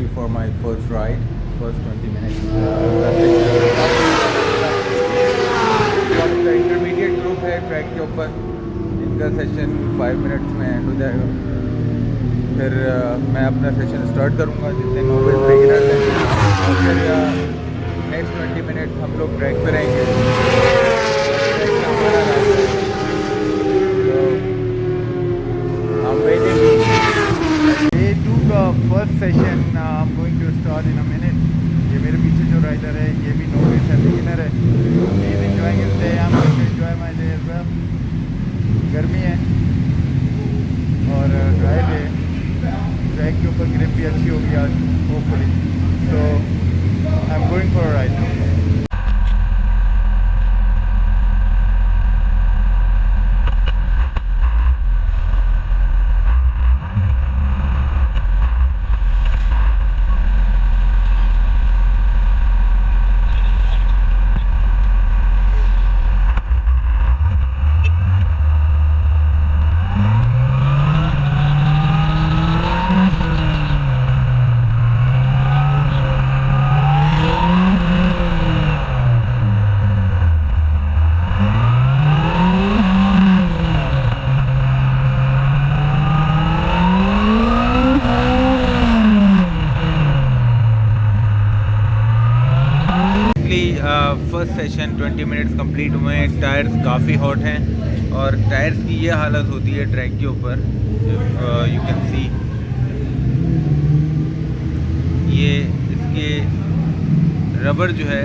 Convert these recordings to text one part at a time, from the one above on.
ready for my first ride, first 20 minutes. The intermediate group है track के ऊपर, इनका सेशन 5 मिनट्स में एंड हो जाएगा। फिर मैं अपना सेशन स्टार्ट करूँगा जितने नोवेज रेगुलर हैं, और फिर नेक्स्ट 20 मिनट्स हम लोग ट्रैक पे रहेंगे। Day 2 का first session I am going to start in a minute. ये मेरे पीछे जो राइडर है ये भी नोविस है, बिगिनर है। He is enjoying his day, I am going to enjoy my day as well. गर्मी है और ड्राई डे, ट्रैक के ऊपर ग्रिप भी अच्छी होगी आज hopefully, so I am going for a ride. First session 20 minutes complete हुए हैं। टायर्स काफ़ी हॉट हैं और टायर्स की ये हालत होती है ट्रैक के ऊपर, यू कैन सी ये इसके रबर जो है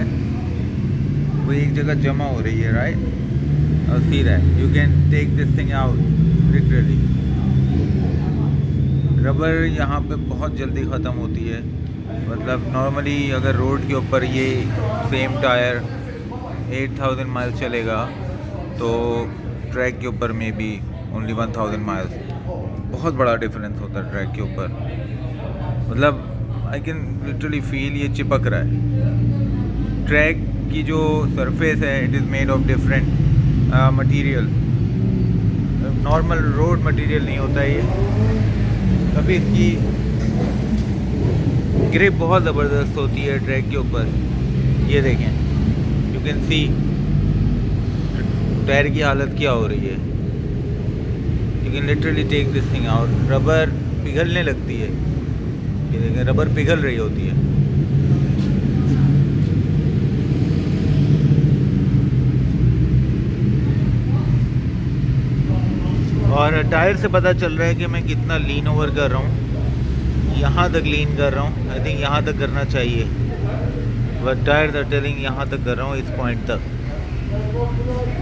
वो एक जगह जमा हो रही है, राइट, और see that you can take this thing out literally. Rubber यहाँ पे बहुत जल्दी ख़त्म होती है, मतलब नॉर्मली अगर रोड के ऊपर ये सेम टायर 8000 माइल्स चलेगा तो ट्रैक के ऊपर में भी ओनली 1000 माइल्स। बहुत बड़ा डिफरेंस होता है ट्रैक के ऊपर, मतलब आई कैन लिटरली फील ये चिपक रहा है। ट्रैक की जो सरफेस है it is made of different material, normal road material नहीं होता ये। तभी इसकी ग्रिप बहुत ज़बरदस्त होती है ट्रैक के ऊपर। ये देखें, यू कैन सी टायर की हालत क्या हो रही है। You can literally take this thing out. Rubber पिघलने लगती है, ये देखें रबर पिघल रही होती है। और टायर से पता चल रहा है कि मैं कितना लीन ओवर कर रहा हूँ। यहाँ तक लीन कर रहा हूँ, आई थिंक यहाँ तक करना चाहिए, बट टायर टेलिंग यहाँ तक कर रहा हूँ, इस पॉइंट तक।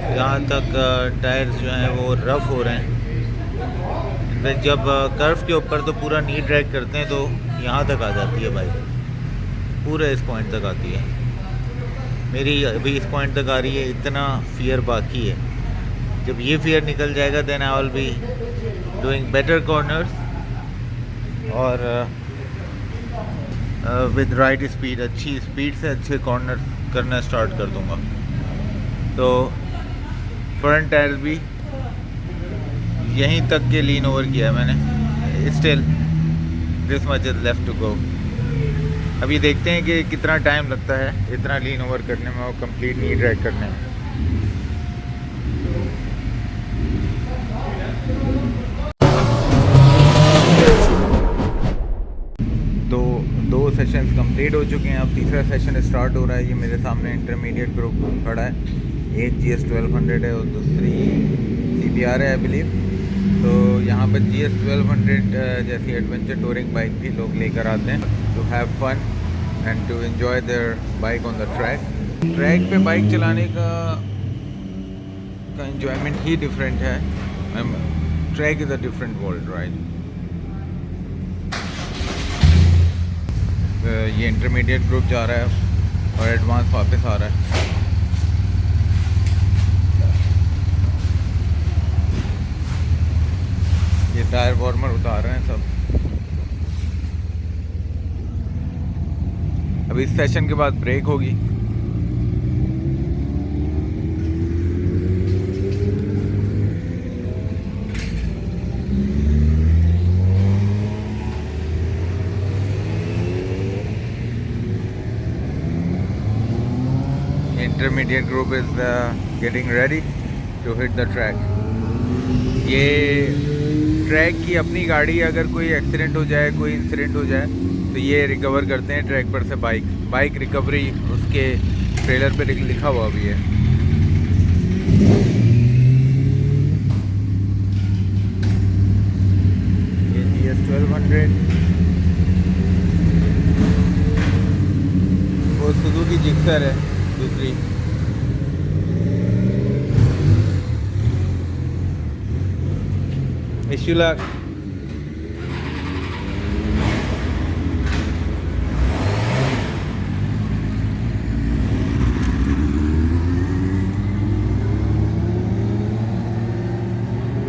यहाँ तक टायर्स जो हैं वो रफ़ हो रहे हैं। इनफैक्ट जब कर्व के ऊपर तो पूरा नी ड्रैग करते हैं तो यहाँ तक आ जाती है बाइक, पूरे इस पॉइंट तक आती है। मेरी अभी इस पॉइंट तक आ रही है, इतना फियर बाकी है। जब ये फियर निकल जाएगा then I will be doing better corners और विद राइट स्पीड, अच्छी स्पीड से अच्छे कॉर्नर करना स्टार्ट कर दूंगा। तो फ्रंट टायर भी यहीं तक के लीन ओवर किया है मैंने, still this much is left to go. अभी देखते हैं कि कितना टाइम लगता है इतना लीन ओवर करने में और कंप्लीट नी ड्रैग करने में। दो सेशंस कंप्लीट हो चुके हैं, अब तीसरा सेशन स्टार्ट हो रहा है। ये मेरे सामने इंटरमीडिएट ग्रुप खड़ा है, एक GS 1200 है और दूसरी CBR है आई बिलीव। तो यहाँ पर GS 1200 जैसी एडवेंचर टूरिंग बाइक भी लोग लेकर आते हैं to have fun and to enjoy their bike on the track. Track पे बाइक चलाने का एंजॉयमेंट ही डिफरेंट है। Track is a different world, right. ये इंटरमीडिएट ग्रुप जा रहा है और एडवांस वापस आ रहा है। ये टायर वार्मर उतार रहे हैं सब। अब इस सेशन के बाद ब्रेक होगी। intermediate group is getting ready to hit the track. ये ट्रैक की अपनी गाड़ी, अगर कोई एक्सीडेंट हो जाए, कोई इंसिडेंट हो जाए, तो ये रिकवर करते हैं ट्रैक पर से बाइक रिकवरी उसके ट्रेलर पे लिखा हुआ भी है। ये GS 1200 वो सुजुकी जिक्सर है दूसरी। Ishula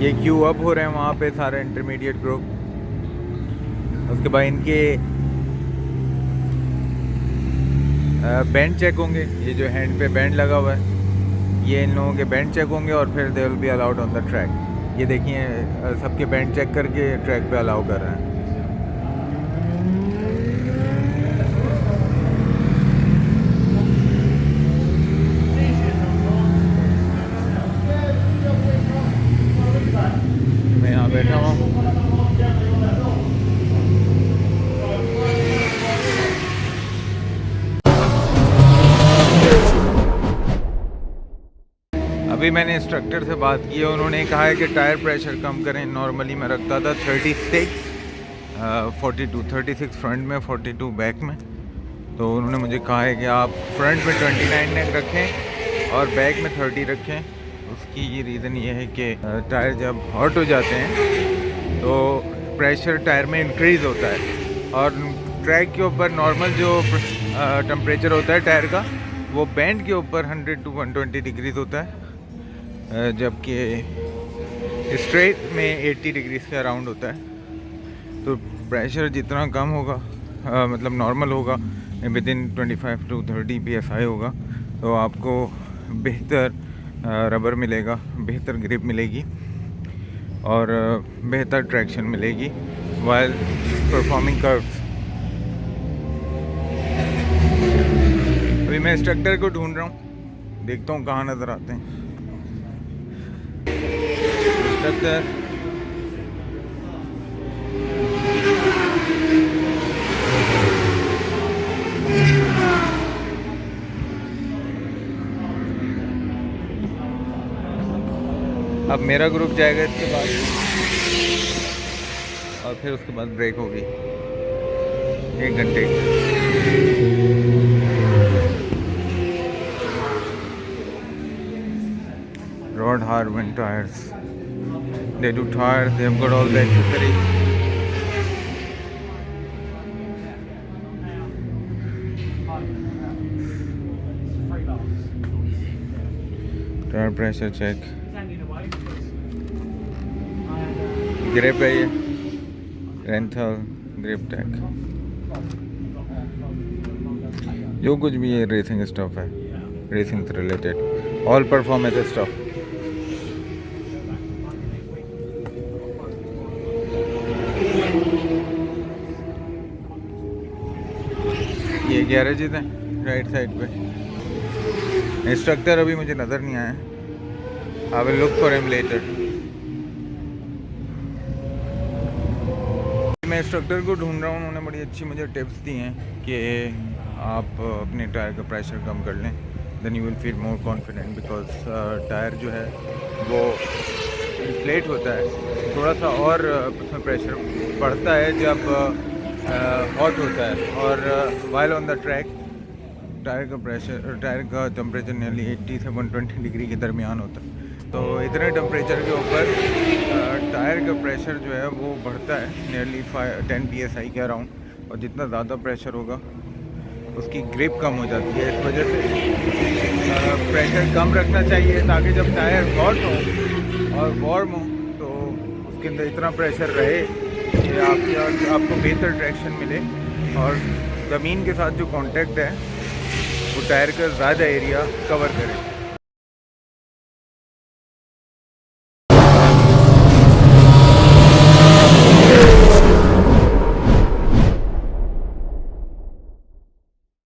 ये क्यू अप हो रहे हैं वहाँ पे सारे इंटरमीडिएट ग्रुप। उसके बाद इनके बैंड चेक होंगे। ये जो हैंड पे बैंड लगा हुआ है, ये इन लोगों के बैंड चेक होंगे और फिर they will be allowed on the track. ये देखिए सबके बैंड चेक करके ट्रैक पे अलाउ कर रहे हैं। मैं यहाँ बैठा हूँ। अभी मैंने इंस्ट्रक्टर से बात की है, उन्होंने कहा है कि टायर प्रेशर कम करें। नॉर्मली मैं रखता था 36 फ्रंट में, 42 बैक में। तो उन्होंने मुझे कहा है कि आप फ्रंट में 29 रखें और बैक में 30 रखें। उसकी ये रीज़न ये है कि टायर जब हॉट हो जाते हैं तो प्रेशर टायर में इंक्रीज़ होता है और ट्रैक के ऊपर नॉर्मल जो टेम्परेचर होता है टायर का, वो बैंड के ऊपर 100 to 120 डिग्रीज़ होता है, जबकि स्ट्रेट में 80 डिग्रीज़ के अराउंड होता है। तो प्रेशर जितना कम होगा, मतलब नॉर्मल होगा, विद इन 25 to 30 PSI होगा, तो आपको बेहतर रबर मिलेगा, बेहतर ग्रिप मिलेगी और बेहतर ट्रैक्शन मिलेगी वाइल परफॉर्मिंग कर्व्स। अभी मैं इंस्ट्रक्टर को ढूंढ रहा हूँ, देखता हूँ कहाँ नज़र आते हैं इंस्ट्रक्टर। अब मेरा ग्रुप जाएगा इसके बाद और फिर उसके बाद ब्रेक होगी 1 घंटे की। Rod Harman tires. They do tires. They have got all the accessories. Tire pressure check. Grip है ये, Renthal grip tech. जो कुछ भी ये रेसिंग स्टफ है, रेसिंग से रिलेटेड, ऑल परफॉर्मेंस स्टफ। ये गैरेजेस हैं राइट साइड पे। इंस्ट्रक्टर अभी मुझे नज़र नहीं आया। I will look for him later. मैं इंस्ट्रक्टर को ढूंढ रहा हूँ। उन्होंने बड़ी अच्छी मुझे टिप्स दी हैं कि आप अपने टायर का प्रेशर कम कर लें, then you will feel more confident, because tyre जो है वो इन्फ्लेट होता है थोड़ा सा और उसमें प्रेशर बढ़ता है जब हॉट होता है, और while on the track tyre का टेम्परेचर नियरली 80 से 120 डिग्री के दरमियान होता है। तो इतने टेम्परेचर के ऊपर टायर का प्रेशर जो है वो बढ़ता है नियरली 10 PSI के अराउंड, और जितना ज़्यादा प्रेशर होगा उसकी ग्रिप कम हो जाती है। इस वजह से प्रेशर कम रखना चाहिए ताकि जब टायर हॉट हो और वार्म हो तो उसके अंदर इतना प्रेशर रहे कि आपको बेहतर ट्रैक्शन मिले और ज़मीन के साथ जो कांटेक्ट है वो टायर का ज़्यादा एरिया कवर करे।